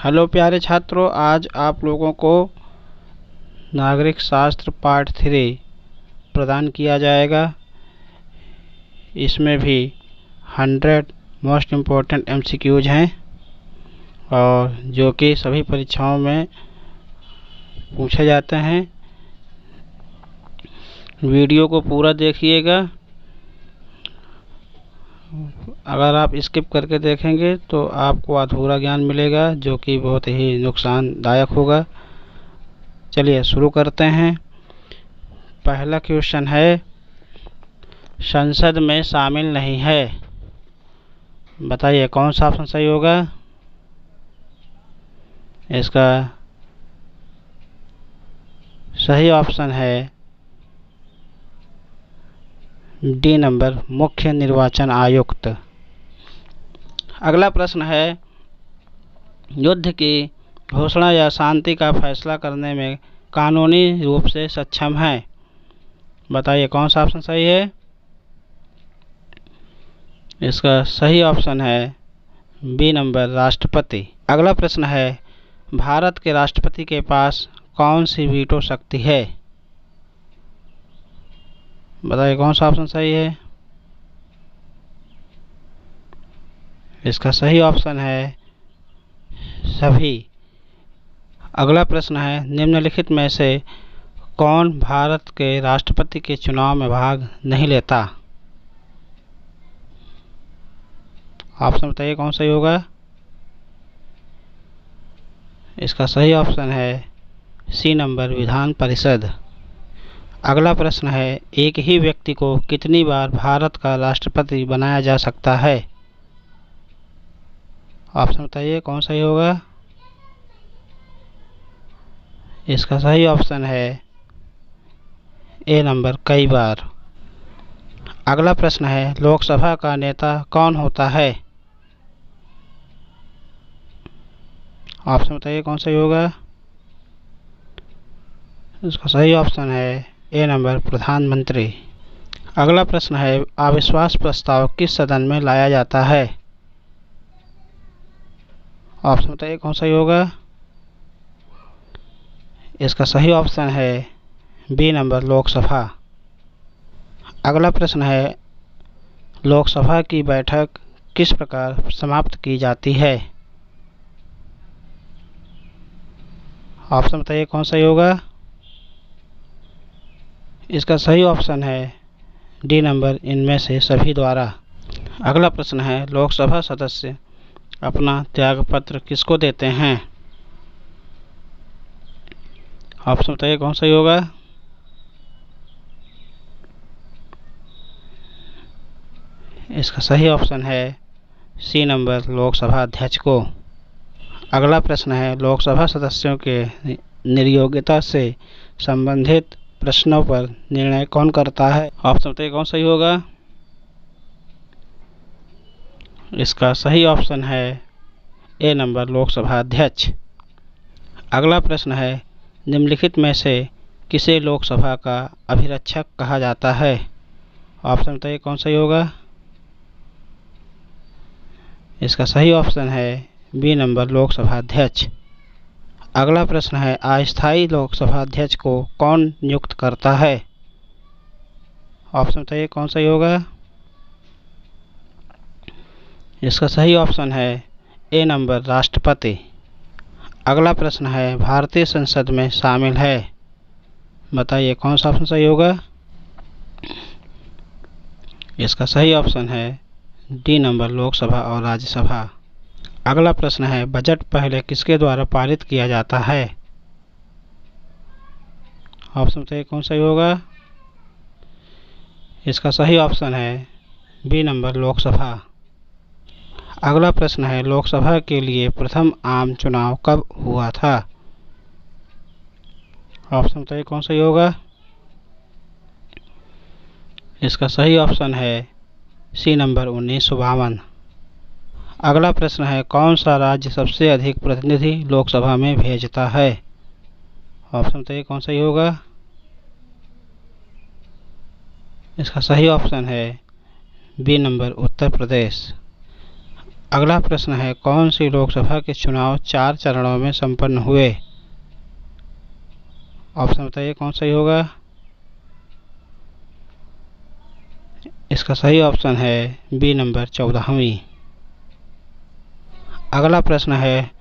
Hello प्यारे छात्रों, आज आप लोगों को नागरिक शास्त्र पार्ट 3 प्रदान किया जाएगा। इसमें भी 100 मोस्ट इम्पोर्टेंट MCQs हैं और जो कि सभी परीक्षाओं में पूछे जाते हैं। वीडियो को पूरा देखिएगा। अगर आप स्किप करके देखेंगे तो आपको अधूरा ज्ञान मिलेगा, जो कि बहुत ही नुकसानदायक होगा। चलिए शुरू करते हैं। पहला क्वेश्चन है, संसद में शामिल नहीं है। बताइए कौन सा ऑप्शन सही होगा। इसका सही ऑप्शन है डी नंबर, मुख्य निर्वाचन आयुक्त। अगला प्रश्न है, युद्ध की घोषणा या शांति का फैसला करने में कानूनी रूप से सक्षम है। बताइए कौन सा ऑप्शन सही है। इसका सही ऑप्शन है बी नंबर, राष्ट्रपति। अगला प्रश्न है, भारत के राष्ट्रपति के पास कौन सी वीटो शक्ति है। बताइए कौन सा ऑप्शन सही है। इसका सही ऑप्शन है सभी। अगला प्रश्न है, निम्नलिखित में से कौन भारत के राष्ट्रपति के चुनाव में भाग नहीं लेता। ऑप्शन बताइए कौन सही होगा। इसका सही ऑप्शन है सी नंबर, विधान परिषद। अगला प्रश्न है, एक ही व्यक्ति को कितनी बार भारत का राष्ट्रपति बनाया जा सकता है। ऑप्शन बताइए कौन सही होगा। इसका सही ऑप्शन है ए नंबर, कई बार। अगला प्रश्न है, लोकसभा का नेता कौन होता है। ऑप्शन बताइए कौन सही होगा। इसका सही ऑप्शन है ए नंबर, प्रधानमंत्री। अगला प्रश्न है, अविश्वास प्रस्ताव किस सदन में लाया जाता है। ऑप्शन बताइए कौन सही होगा। इसका सही ऑप्शन है बी नंबर, लोकसभा। अगला प्रश्न है, लोकसभा की बैठक किस प्रकार समाप्त की जाती है। ऑप्शन बताइए कौन सही होगा। इसका सही ऑप्शन है डी नंबर, इनमें से सभी द्वारा। अगला प्रश्न है, लोकसभा सदस्य अपना त्यागपत्र किसको देते हैं। ऑप्शन बताइए कौन सही होगा। इसका सही ऑप्शन है सी नंबर, लोकसभा अध्यक्ष को। अगला प्रश्न है, लोकसभा सदस्यों के निर्योग्यता से संबंधित प्रश्नों पर निर्णय कौन करता है। ऑप्शन बताइए कौन सही होगा। इसका सही ऑप्शन है ए नंबर, लोकसभा अध्यक्ष। अगला प्रश्न है, निम्नलिखित में से किसे लोकसभा का अभिरक्षक कहा जाता है। ऑप्शन बताइए कौन सही होगा। इसका सही ऑप्शन है बी नंबर, लोकसभा अध्यक्ष। अगला प्रश्न है, अस्थायी लोकसभा अध्यक्ष को कौन नियुक्त करता है। ऑप्शन बताइए कौन सही होगा। इसका सही ऑप्शन है ए नंबर, राष्ट्रपति। अगला प्रश्न है, भारतीय संसद में शामिल है। बताइए कौन सा ऑप्शन सही होगा। इसका सही ऑप्शन है डी नंबर, लोकसभा और राज्यसभा। अगला प्रश्न है, बजट पहले किसके द्वारा पारित किया जाता है। ऑप्शन बताइए कौन सही होगा। इसका सही ऑप्शन है बी नंबर, लोकसभा। अगला प्रश्न है, लोकसभा के लिए प्रथम आम चुनाव कब हुआ था। ऑप्शन बताइए कौन सही होगा। इसका सही ऑप्शन है सी नंबर, 1952। अगला प्रश्न है, कौन सा राज्य सबसे अधिक प्रतिनिधि लोकसभा में भेजता है। ऑप्शन बताइए कौन सही होगा। इसका सही ऑप्शन है बी नंबर, उत्तर प्रदेश। अगला प्रश्न है, कौन सी लोकसभा के चुनाव 4 चरणों में संपन्न हुए? ऑप्शन बताइए कौन सही होगा। इसका सही ऑप्शन है बी नंबर 14वीं। अगला प्रश्न है,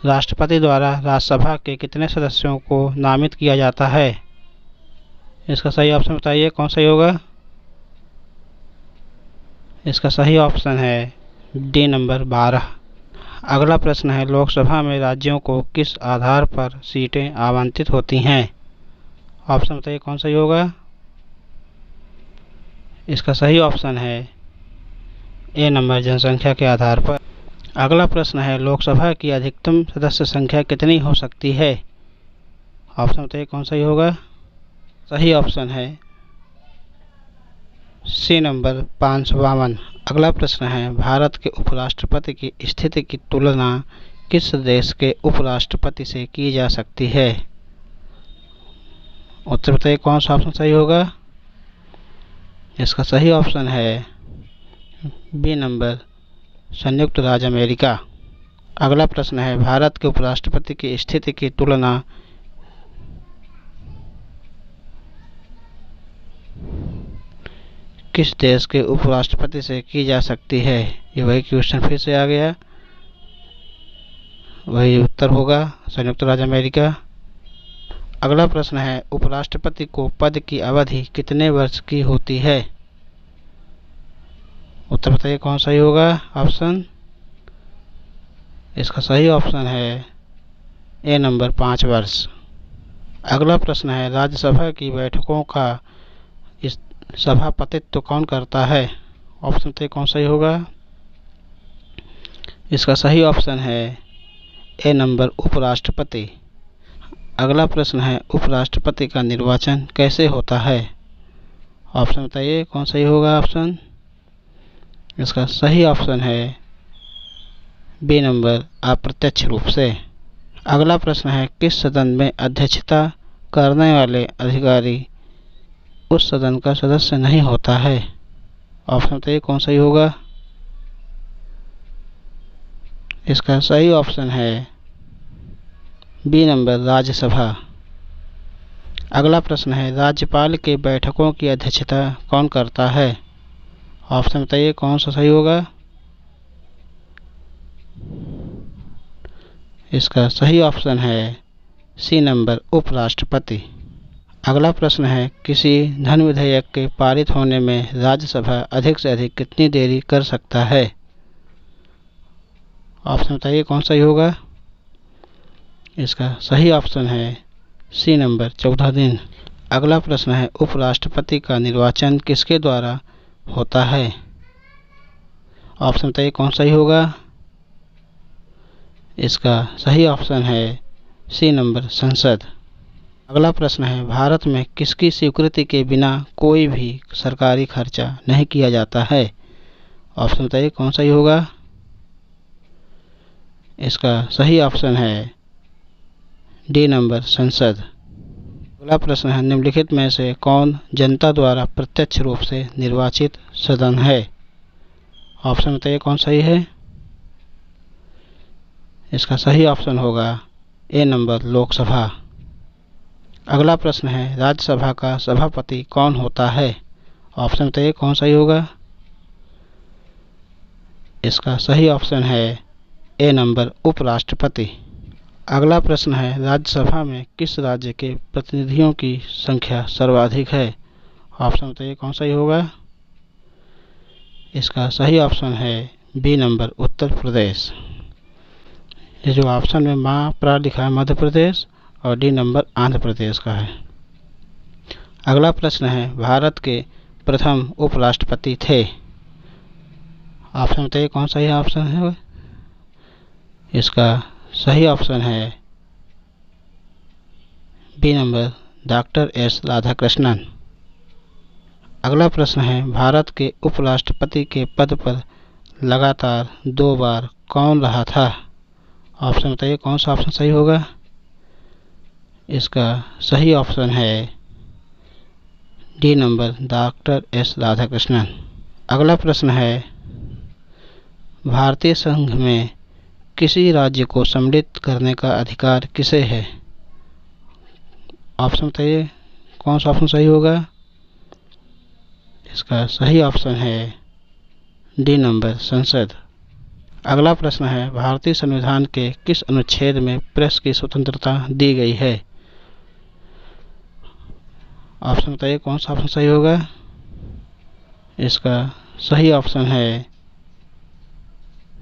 राष्ट्रपति द्वारा राज्यसभा के कितने सदस्यों को नामित किया जाता है? इसका सही ऑप्शन बताइए कौन सही होगा। इसका सही ऑप्शन है डी नंबर 12। अगला प्रश्न है, लोकसभा में राज्यों को किस आधार पर सीटें आवंटित होती हैं? ऑप्शन बताइए कौन सही होगा। इसका सही ऑप्शन है ए नंबर जनसंख्या के आधार पर। अगला प्रश्न है, लोकसभा की अधिकतम सदस्य संख्या कितनी हो सकती है? ऑप्शन बताइए कौन सही होगा। सही ऑप्शन है सी नंबर 552। अगला प्रश्न है, भारत के उपराष्ट्रपति की स्थिति की तुलना किस देश के उपराष्ट्रपति से की जा सकती है? उत्तर बताइए कौन सा ऑप्शन सही होगा। इसका सही ऑप्शन है बी नंबर संयुक्त राज्य अमेरिका। अगला प्रश्न है, भारत के उपराष्ट्रपति की स्थिति की तुलना किस देश के उपराष्ट्रपति से की जा सकती है? ये वही क्वेश्चन फिर से आ गया, वही उत्तर होगा संयुक्त राज्य अमेरिका। अगला प्रश्न है, उपराष्ट्रपति को पद की अवधि कितने वर्ष की होती है? उत्तर बताइए कौन सही होगा ऑप्शन। इसका सही ऑप्शन है ए नंबर 5 वर्ष। अगला प्रश्न है, राज्यसभा की बैठकों का सभापतित्व कौन करता है? ऑप्शन बताइए कौन सही होगा। इसका सही ऑप्शन है ए नंबर उपराष्ट्रपति। अगला प्रश्न है, उपराष्ट्रपति का निर्वाचन कैसे होता है? ऑप्शन बताइए कौन सही होगा ऑप्शन। इसका सही ऑप्शन है बी नंबर अप्रत्यक्ष रूप से। अगला प्रश्न है, किस सदन में अध्यक्षता करने वाले अधिकारी उस सदन का सदस्य नहीं होता है? ऑप्शन बताइए कौन सही होगा। इसका सही ऑप्शन है बी नंबर राज्यसभा। अगला प्रश्न है, राज्यपाल के बैठकों की अध्यक्षता कौन करता है? ऑप्शन बताइए कौन सा सही होगा। इसका सही ऑप्शन है सी नंबर उपराष्ट्रपति। अगला प्रश्न है, किसी धन विधेयक के पारित होने में राज्यसभा अधिक से अधिक कितनी देरी कर सकता है? ऑप्शन बताइए कौन सही होगा। इसका सही ऑप्शन है सी नंबर 14 दिन। अगला प्रश्न है, उपराष्ट्रपति का निर्वाचन किसके द्वारा होता है? ऑप्शन बताइए कौन सही होगा। इसका सही ऑप्शन है सी नंबर संसद। अगला प्रश्न है, भारत में किसकी स्वीकृति के बिना कोई भी सरकारी खर्चा नहीं किया जाता है? ऑप्शन बताइए कौन सही होगा। इसका सही ऑप्शन है डी नंबर संसद। अगला प्रश्न है, निम्नलिखित में से कौन जनता द्वारा प्रत्यक्ष रूप से निर्वाचित सदन है? ऑप्शन बताइए कौन सही है। इसका सही ऑप्शन होगा ए नंबर लोकसभा। अगला प्रश्न है, राज्यसभा का सभापति कौन होता है? ऑप्शन बताइए कौन सही होगा। इसका सही ऑप्शन है ए नंबर उपराष्ट्रपति। अगला प्रश्न है, राज्यसभा में किस राज्य के प्रतिनिधियों की संख्या सर्वाधिक है? ऑप्शन बताइए कौन सही होगा। इसका सही ऑप्शन है बी नंबर उत्तर प्रदेश। ये जो ऑप्शन में मात्रा लिखा है मध्य प्रदेश और डी नंबर आंध्र प्रदेश का है। अगला प्रश्न है, भारत के प्रथम उपराष्ट्रपति थे? ऑप्शन बताइए कौन सही ऑप्शन है। इसका सही ऑप्शन है B number doctor S Radhakrishnan. अगला प्रश्न है, भारत के उपराष्ट्रपति के पद पर लगातार 2 बार कौन रहा था? ऑप्शन बताइए कौन सा ऑप्शन सही होगा। इसका सही ऑप्शन है D number doctor S Radhakrishnan. अगला प्रश्न है, भारतीय संघ में किसी राज्य को सम्मिलित करने का अधिकार किसे है? ऑप्शन बताइए, कौन सा ऑप्शन सही होगा? इसका सही ऑप्शन है डी नंबर, संसद। अगला प्रश्न है, भारतीय संविधान के किस अनुच्छेद में प्रेस की स्वतंत्रता दी गई है? ऑप्शन बताइए, कौन सा ऑप्शन सही होगा? इसका सही ऑप्शन है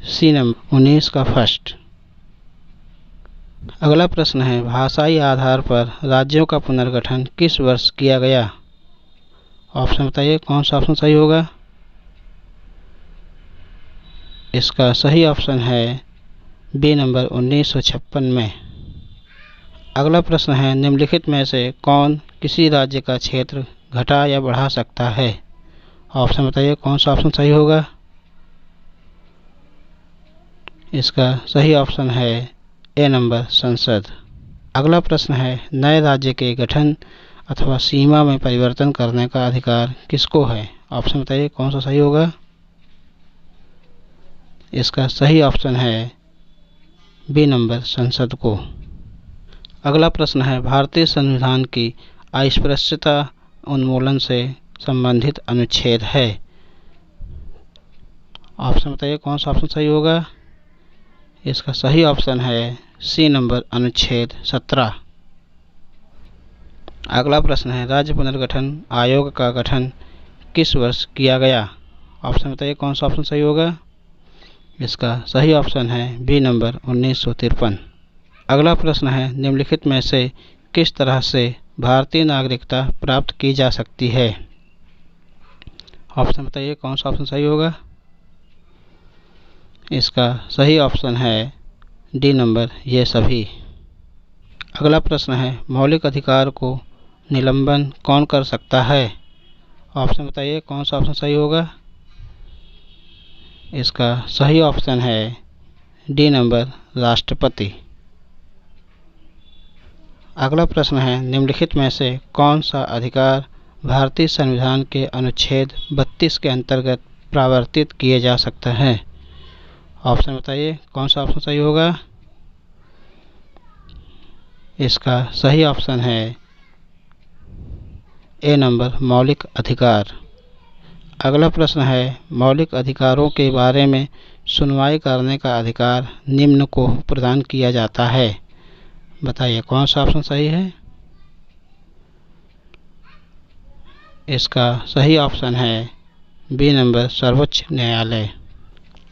सी नंबर, 19 का फर्स्ट। अगला प्रश्न है, भाषाई आधार पर राज्यों का पुनर्गठन किस वर्ष किया गया? ऑप्शन बताइए, कौन सा ऑप्शन सही होगा? इसका सही ऑप्शन है बी नंबर, 1956 में। अगला प्रश्न है, निम्नलिखित में से कौन किसी राज्य का क्षेत्र घटा या बढ़ा सकता है? ऑप्शन बताइए, कौन सा ऑप्शन सही होगा? इसका सही ऑप्शन है ए नंबर, संसद। अगला प्रश्न है, नए राज्य के गठन अथवा सीमा में परिवर्तन करने का अधिकार किसको है? ऑप्शन बताइए, कौन सा सही होगा? इसका सही ऑप्शन है बी नंबर, संसद को। अगला प्रश्न है, भारतीय संविधान की अस्पृश्यता उन्मूलन से संबंधित अनुच्छेद है। ऑप्शन बताइए, कौन सा ऑप्शन सही होगा? इसका सही ऑप्शन है सी नंबर, अनुच्छेद 17। अगला प्रश्न है, राज्य पुनर्गठन आयोग का गठन किस वर्ष किया गया? ऑप्शन बताइए, कौन सा ऑप्शन सही होगा? इसका सही ऑप्शन है बी नंबर, 1953। अगला प्रश्न है, निम्नलिखित में से किस तरह से भारतीय नागरिकता प्राप्त की जा सकती है? ऑप्शन बताइए, कौन सा ऑप्शन सही होगा? इसका सही ऑप्शन है डी नंबर, ये सभी। अगला प्रश्न है, मौलिक अधिकार को निलंबन कौन कर सकता है? ऑप्शन बताइए, कौन सा ऑप्शन सही होगा? इसका सही ऑप्शन है डी नंबर, राष्ट्रपति। अगला प्रश्न है, निम्नलिखित में से कौन सा अधिकार भारतीय संविधान के अनुच्छेद 32 के अंतर्गत प्रावर्तित किए जा सकता है? ऑप्शन बताइए, कौन सा ऑप्शन सही होगा? इसका सही ऑप्शन है ए नंबर, मौलिक अधिकार। अगला प्रश्न है, मौलिक अधिकारों के बारे में सुनवाई करने का अधिकार निम्न को प्रदान किया जाता है। बताइए, कौन सा ऑप्शन सही है? इसका सही ऑप्शन है बी नंबर, सर्वोच्च न्यायालय।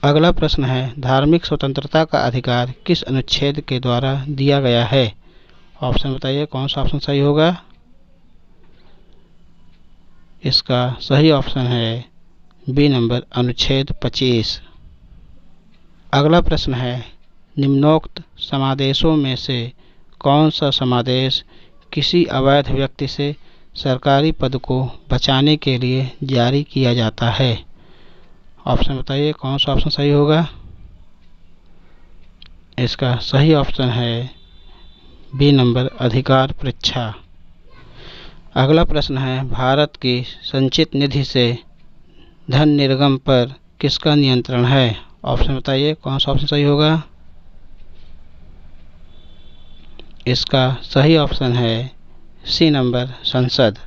अगला प्रश्न है, धार्मिक स्वतंत्रता का अधिकार किस अनुच्छेद के द्वारा दिया गया है? ऑप्शन बताइए, कौन सा ऑप्शन सही होगा? इसका सही ऑप्शन है बी नंबर, अनुच्छेद 25। अगला प्रश्न है, निम्नोक्त समादेशों में से कौन सा समादेश किसी अवैध व्यक्ति से सरकारी पद को बचाने के लिए जारी किया जाता है? ऑप्शन बताइए, कौन सा ऑप्शन सही होगा? इसका सही ऑप्शन है बी नंबर, अधिकार परीक्षा। अगला प्रश्न है, भारत की संचित निधि से धन निर्गम पर किसका नियंत्रण है? ऑप्शन बताइए, कौन सा ऑप्शन सही होगा? इसका सही ऑप्शन है सी नंबर, संसद।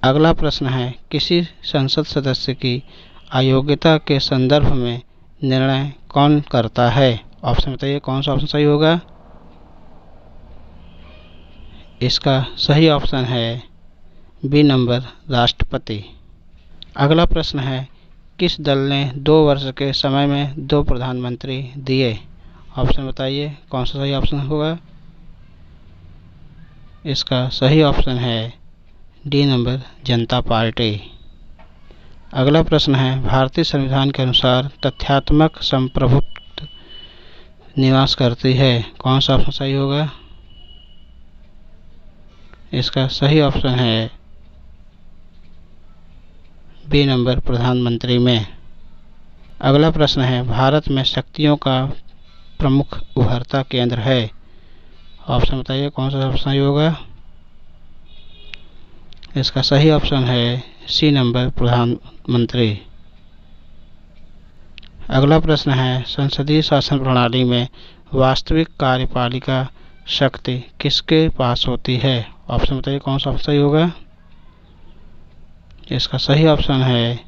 अगला प्रश्न है, किसी संसद सदस्य की अयोग्यता के संदर्भ में निर्णय कौन करता है? ऑप्शन बताइए, कौन सा ऑप्शन सही होगा? इसका सही ऑप्शन है बी नंबर, राष्ट्रपति। अगला प्रश्न है, किस दल ने 2 वर्ष के समय में 2 प्रधानमंत्री दिए? ऑप्शन बताइए, कौन सा सही ऑप्शन होगा? इसका सही ऑप्शन है डी नंबर, जनता पार्टी। अगला प्रश्न है, भारतीय संविधान के अनुसार तथ्यात्मक संप्रभुत्व निवास करती है। कौन सा ऑप्शन सही होगा? इसका सही ऑप्शन है बी नंबर, प्रधानमंत्री में। अगला प्रश्न है, भारत में शक्तियों का प्रमुख उभरता केंद्र है। ऑप्शन बताइए, कौन सा ऑप्शन सही होगा? इसका सही ऑप्शन है सी नंबर, प्रधानमंत्री। अगला प्रश्न है, संसदीय शासन प्रणाली में वास्तविक कार्यपालिका शक्ति किसके पास होती है? ऑप्शन बताइए कौन सा ऑप्शन सही होगा। इसका सही ऑप्शन है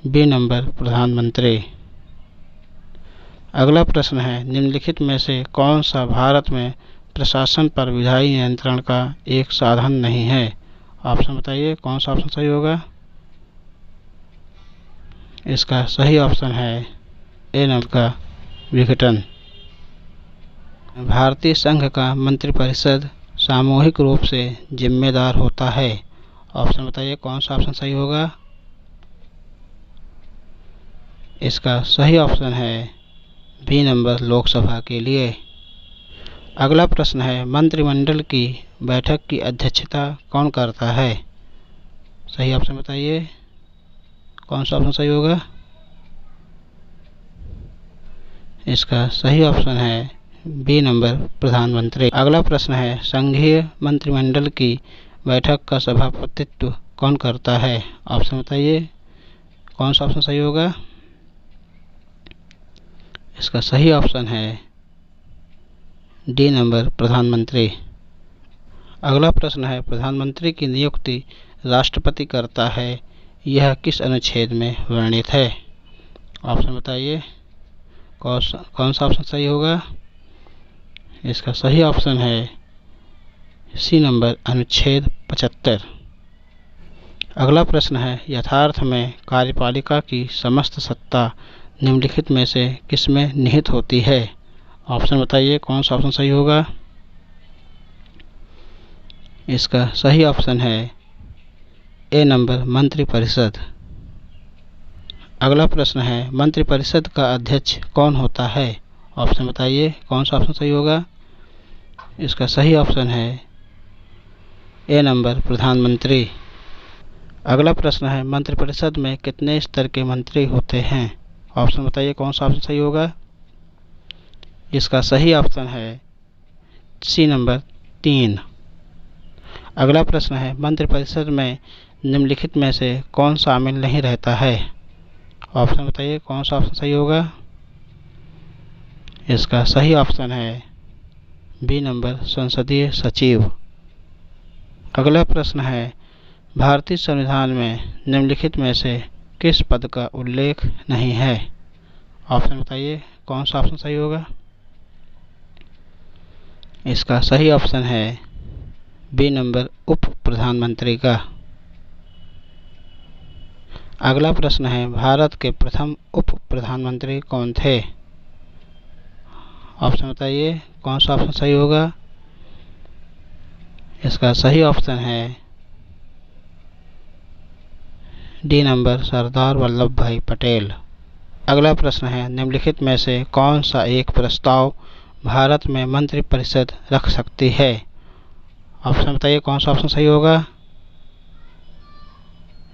बी नंबर प्रधानमंत्री। अगला प्रश्न है, निम्नलिखित में से कौन सा भारत में प्रशासन पर विधायी नियंत्रण का एक साधन नहीं है? ऑप्शन बताइए कौन सा ऑप्शन सही होगा। इसका सही ऑप्शन है ए नंबर का विघटन। भारतीय संघ का मंत्रिपरिषद सामूहिक रूप से जिम्मेदार होता है। ऑप्शन बताइए कौन सा ऑप्शन सही होगा। इसका सही ऑप्शन है बी नंबर लोकसभा के लिए। अगला प्रश्न है, मंत्रिमंडल की बैठक की अध्यक्षता कौन करता है? सही ऑप्शन बताइए कौन सा ऑप्शन सही होगा। इसका सही ऑप्शन है बी नंबर प्रधानमंत्री। अगला प्रश्न है, संघीय मंत्रिमंडल की बैठक का सभापतित्व कौन करता है? ऑप्शन बताइए कौन सा ऑप्शन सही होगा। इसका सही ऑप्शन है डी नंबर प्रधानमंत्री। अगला प्रश्न है, प्रधानमंत्री की नियुक्ति राष्ट्रपति करता है, यह किस अनुच्छेद में वर्णित है? ऑप्शन बताइए कौन सा ऑप्शन सही होगा। इसका सही ऑप्शन है सी नंबर अनुच्छेद 75। अगला प्रश्न है, यथार्थ में कार्यपालिका की समस्त सत्ता निम्नलिखित में से किसमें निहित होती है? ऑप्शन बताइए कौन सा ऑप्शन सही होगा। इसका सही ऑप्शन है ए नंबर मंत्रिपरिषद। अगला प्रश्न है, मंत्रिपरिषद का अध्यक्ष कौन होता है? ऑप्शन बताइए कौन सा ऑप्शन सही होगा। इसका सही ऑप्शन है ए नंबर प्रधानमंत्री। अगला प्रश्न है, मंत्रिपरिषद में कितने स्तर के मंत्री होते हैं? ऑप्शन बताइए कौन सा ऑप्शन सही होगा। इसका सही ऑप्शन है सी नंबर 3। अगला प्रश्न है, मंत्रिपरिषद में निम्नलिखित में से कौन शामिल नहीं रहता है? ऑप्शन बताइए कौन सा ऑप्शन सही होगा। इसका सही ऑप्शन है बी नंबर संसदीय सचिव। अगला प्रश्न है, भारतीय संविधान में निम्नलिखित में से किस पद का उल्लेख नहीं है? ऑप्शन बताइए कौन सा ऑप्शन सही होगा। इसका सही ऑप्शन है बी नंबर उप प्रधानमंत्री का। अगला प्रश्न है, भारत के प्रथम उप प्रधानमंत्री कौन थे? ऑप्शन बताइए कौन सा ऑप्शन सही होगा। इसका सही ऑप्शन है डी नंबर सरदार वल्लभ भाई पटेल। अगला प्रश्न है, निम्नलिखित में से कौन सा एक प्रस्ताव भारत में मंत्रिपरिषद रख सकती है? ऑप्शन बताइए कौन सा ऑप्शन सही होगा।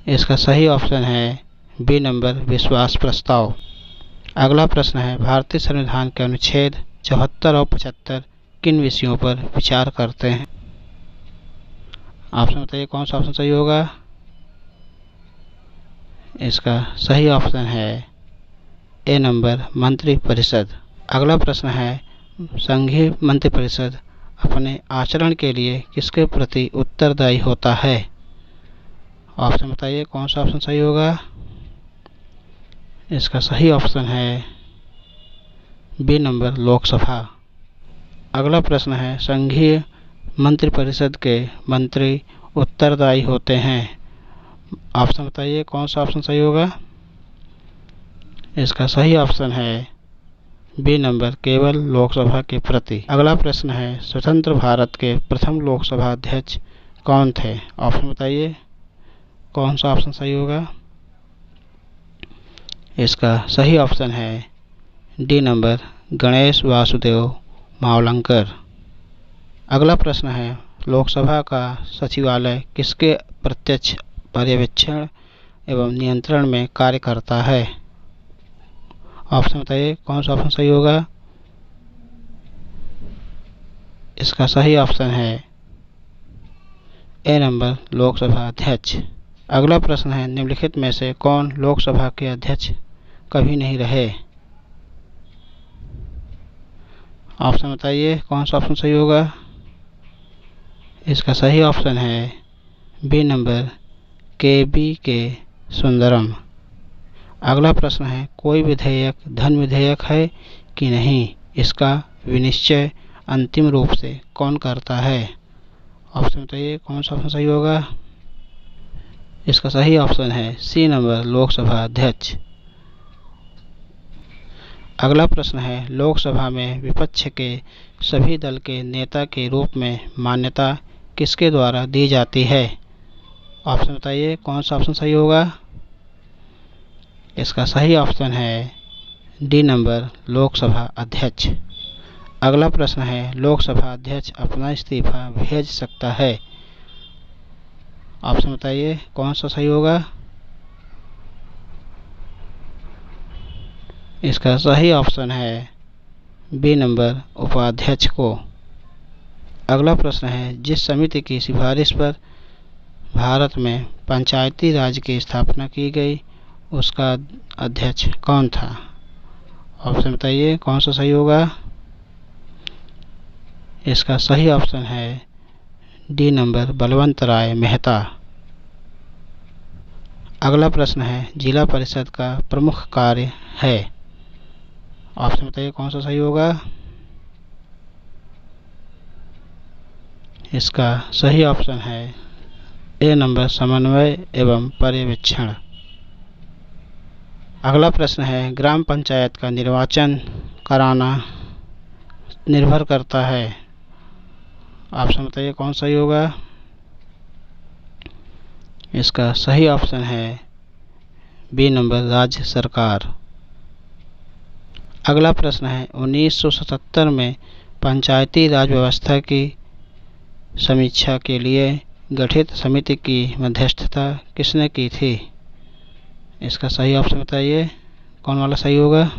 इसका सही ऑप्शन है बी नंबर विश्वास प्रस्ताव। अगला प्रश्न है, भारतीय संविधान के अनुच्छेद 74 और 75 किन विषयों पर विचार करते हैं? ऑप्शन बताइए कौन सा ऑप्शन सही होगा। इसका सही ऑप्शन है ए नंबर मंत्रिपरिषद। अगला प्रश्न है, संघीय मंत्रिपरिषद अपने आचरण के लिए किसके प्रति उत्तरदायी होता है? ऑप्शन बताइए कौन सा ऑप्शन सही होगा। इसका सही ऑप्शन है बी नंबर लोकसभा। अगला प्रश्न है, संघीय मंत्रिपरिषद के मंत्री उत्तरदायी होते हैं। ऑप्शन बताइए कौन सा ऑप्शन सही होगा। इसका सही ऑप्शन है बी नंबर केवल लोकसभा के प्रति। अगला प्रश्न है, स्वतंत्र भारत के प्रथम लोकसभा अध्यक्ष कौन थे? ऑप्शन बताइए कौन सा ऑप्शन सही होगा। इसका सही ऑप्शन है डी नंबर गणेश वासुदेव मावलंकर। अगला प्रश्न है, लोकसभा का सचिवालय किसके प्रत्यक्ष पर्यवेक्षण एवं नियंत्रण में कार्य करता है? ऑप्शन बताइए कौन सा ऑप्शन सही होगा। इसका सही ऑप्शन है ए नंबर लोकसभा अध्यक्ष। अगला प्रश्न है, निम्नलिखित में से कौन लोकसभा के अध्यक्ष कभी नहीं रहे? ऑप्शन बताइए कौन सा ऑप्शन सही होगा। इसका सही ऑप्शन है बी नंबर के सुंदरम। अगला प्रश्न है कोई विधेयक धन विधेयक है कि नहीं, इसका विनिश्चय अंतिम रूप से कौन करता है। ऑप्शन बताइए कौन सा ऑप्शन सही होगा। इसका सही ऑप्शन है सी नंबर लोकसभा अध्यक्ष। अगला प्रश्न है लोकसभा में विपक्ष के सभी दल के नेता के रूप में मान्यता किसके द्वारा दी जाती है। ऑप्शन बताइए कौन सा ऑप्शन सही होगा। इसका सही ऑप्शन है डी नंबर लोकसभा अध्यक्ष। अगला प्रश्न है लोकसभा अध्यक्ष अपना इस्तीफा भेज सकता है। ऑप्शन बताइए कौन सा सही होगा। इसका सही ऑप्शन है बी नंबर उपाध्यक्ष को। अगला प्रश्न है जिस समिति की सिफारिश पर भारत में पंचायती राज की स्थापना की गई उसका अध्यक्ष कौन था। ऑप्शन बताइए कौन सा सही होगा। इसका सही ऑप्शन है डी नंबर बलवंत राय मेहता। अगला प्रश्न है जिला परिषद का प्रमुख कार्य है। ऑप्शन बताइए कौन सा सही होगा। इसका सही ऑप्शन है ए नंबर समन्वय एवं पर्यवेक्षण। अगला प्रश्न है ग्राम पंचायत का निर्वाचन कराना निर्भर करता है। ऑप्शन बताइए कौन सही होगा। इसका सही ऑप्शन है बी नंबर राज्य सरकार। अगला प्रश्न है 1977 में पंचायती राज व्यवस्था की समीक्षा के लिए गठित समिति की मध्यस्थता किसने की थी। इसका सही ऑप्शन बताइए कौन वाला सही होगा।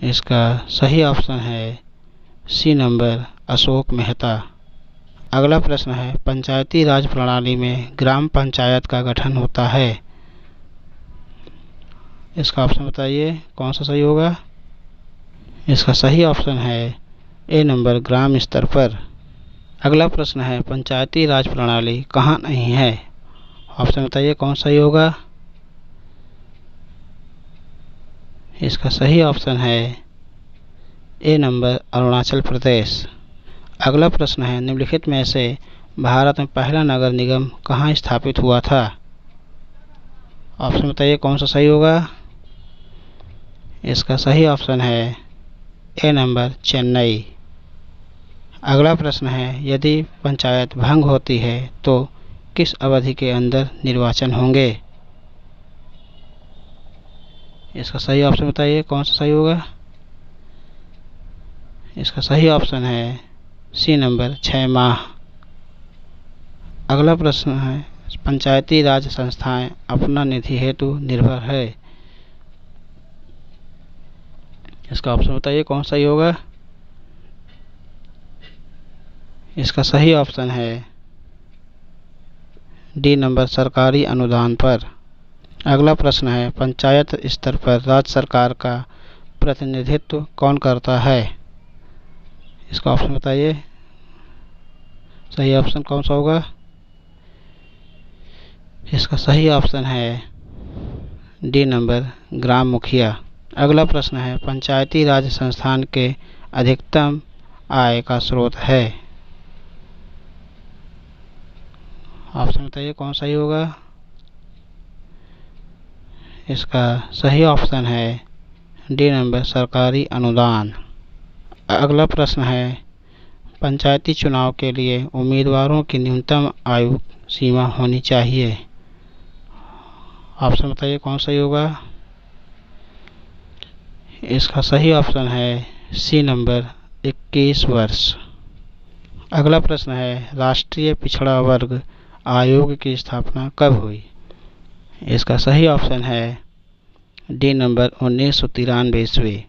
इसका सही ऑप्शन है सी नंबर अशोक मेहता। अगला प्रश्न है पंचायती राज प्रणाली में ग्राम पंचायत का गठन होता है। इसका ऑप्शन बताइए कौन सा सही होगा। इसका सही ऑप्शन है ए नंबर ग्राम स्तर पर। अगला प्रश्न है पंचायती राज प्रणाली कहाँ नहीं है। ऑप्शन बताइए कौन सही होगा। इसका सही ऑप्शन है ए नंबर अरुणाचल प्रदेश। अगला प्रश्न है निम्नलिखित में से भारत में पहला नगर निगम कहाँ स्थापित हुआ था। ऑप्शन बताइए कौन सा सही होगा। इसका सही ऑप्शन है ए नंबर चेन्नई। अगला प्रश्न है यदि पंचायत भंग होती है तो किस अवधि के अंदर निर्वाचन होंगे। इसका सही ऑप्शन बताइए कौन सा सही होगा। इसका सही ऑप्शन है सी नंबर 6 माह। अगला प्रश्न है पंचायती राज संस्थाएं अपना निधि हेतु निर्भर है। इसका ऑप्शन बताइए कौन सही होगा। इसका सही ऑप्शन है डी नंबर सरकारी अनुदान पर। अगला प्रश्न है पंचायत स्तर पर राज्य सरकार का प्रतिनिधित्व कौन करता है। इसका ऑप्शन बताइए सही ऑप्शन कौन सा होगा। इसका सही ऑप्शन है डी नंबर ग्राम मुखिया। अगला प्रश्न है पंचायती राज संस्थान के अधिकतम आय का स्रोत है। ऑप्शन बताइए कौन सही होगा। इसका सही ऑप्शन है डी नंबर सरकारी अनुदान। अगला प्रश्न है पंचायती चुनाव के लिए उम्मीदवारों की न्यूनतम आयु सीमा होनी चाहिए। ऑप्शन बताइए कौन सही होगा। इसका सही ऑप्शन है सी नंबर 21 वर्ष। अगला प्रश्न है राष्ट्रीय पिछड़ा वर्ग आयोग की स्थापना कब हुई। इसका सही ऑप्शन है डी नंबर 1993 ईस्वी।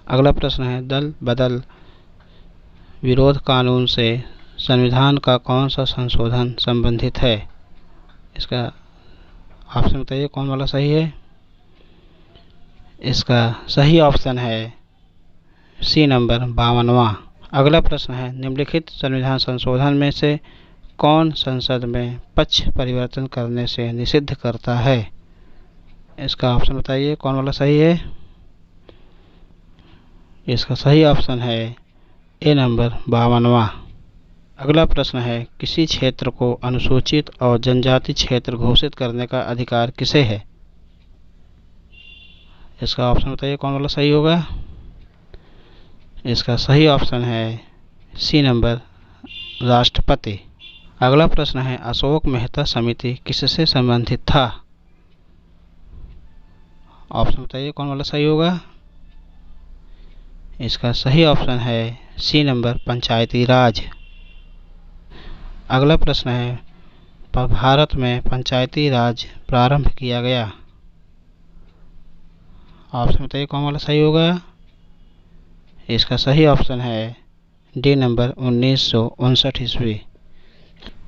अगला प्रश्न है दल बदल विरोध कानून से संविधान का कौन सा संशोधन संबंधित है। इसका ऑप्शन बताइए कौन वाला सही है। इसका सही ऑप्शन है सी नंबर 52वां। अगला प्रश्न है, निम्नलिखित संविधान संशोधन में से कौन संसद में पक्ष परिवर्तन करने से निषिद्ध करता है? इसका ऑप्शन बताइए, कौन वाला सही है? इसका सही ऑप्शन है ए नंबर 52वां। अगला प्रश्न है, किसी क्षेत्र को अनुसूचित और जनजाति क्षेत्र घोषित करने का अधिकार किसे है? इसका ऑप्शन बताइए, कौन वाला सही होगा? इसका सही ऑप्शन है सी नंबर राष्ट्रपति। अगला प्रश्न है, अशोक मेहता समिति किससे संबंधित था? ऑप्शन बताइए, कौन वाला सही होगा? इसका सही ऑप्शन है सी नंबर पंचायती राज। अगला प्रश्न है, भारत में पंचायती राज प्रारंभ किया गया। ऑप्शन बताइए, कौन वाला सही होगा? इसका सही ऑप्शन है डी नंबर 1959 ईस्वी।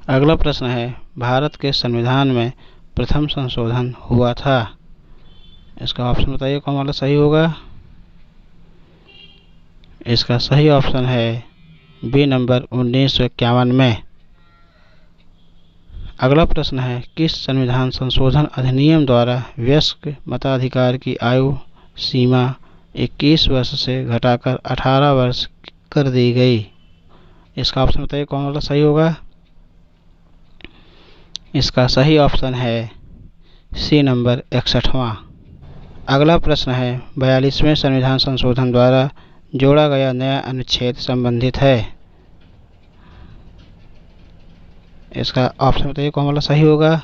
अगला प्रश्न है, भारत के संविधान में प्रथम संशोधन हुआ था। इसका ऑप्शन बताइए, कौन वाला सही होगा? इसका सही ऑप्शन है बी नंबर 1951 में। अगला प्रश्न है, किस संविधान संशोधन अधिनियम द्वारा वयस्क मताधिकार की आयु सीमा 21 वर्ष से घटाकर 18 वर्ष कर दी गई? इसका ऑप्शन बताइए, कौन वाला सही होगा? इसका सही ऑप्शन है सी नंबर 61वां। अगला प्रश्न है, 42वें संविधान संशोधन द्वारा जोड़ा गया नया अनुच्छेद संबंधित है। इसका ऑप्शन बताइए, कौन वाला सही होगा?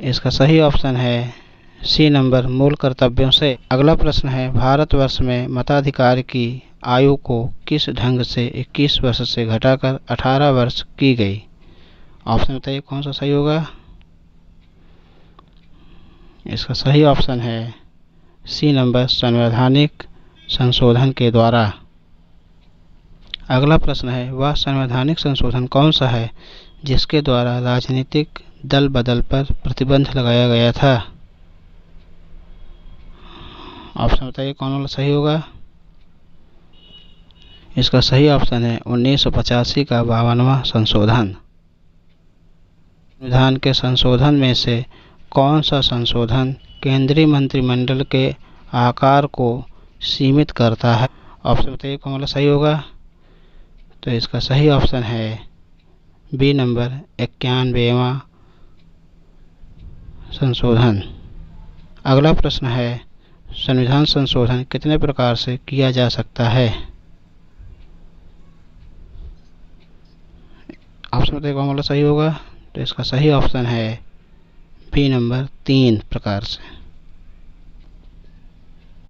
इसका सही ऑप्शन है सी नंबर मूल कर्तव्यों से। अगला प्रश्न है, भारतवर्ष में मताधिकार की आयु को किस ढंग से 21 वर्ष से घटाकर 18 वर्ष की गई? ऑप्शन बताइए, कौन सा सही होगा? इसका सही ऑप्शन है सी नंबर संवैधानिक संशोधन के द्वारा। अगला प्रश्न है, वह संवैधानिक संशोधन कौन सा है जिसके द्वारा राजनीतिक दल बदल पर प्रतिबंध लगाया गया था? ऑप्शन बताइए, कौन वाला सही होगा? इसका सही ऑप्शन है 1985 का 52वां संशोधन। संविधान के संशोधन में से कौन सा संशोधन केंद्रीय मंत्रिमंडल के आकार को सीमित करता है? ऑप्शन बताइए, कौन वाला सही होगा? तो इसका सही ऑप्शन है बी नंबर 91वां संशोधन। अगला प्रश्न है, संविधान संशोधन कितने प्रकार से किया जा सकता है? ऑप्शन बताइए, कौन वाला सही होगा? तो इसका सही ऑप्शन है बी नंबर 3 प्रकार से।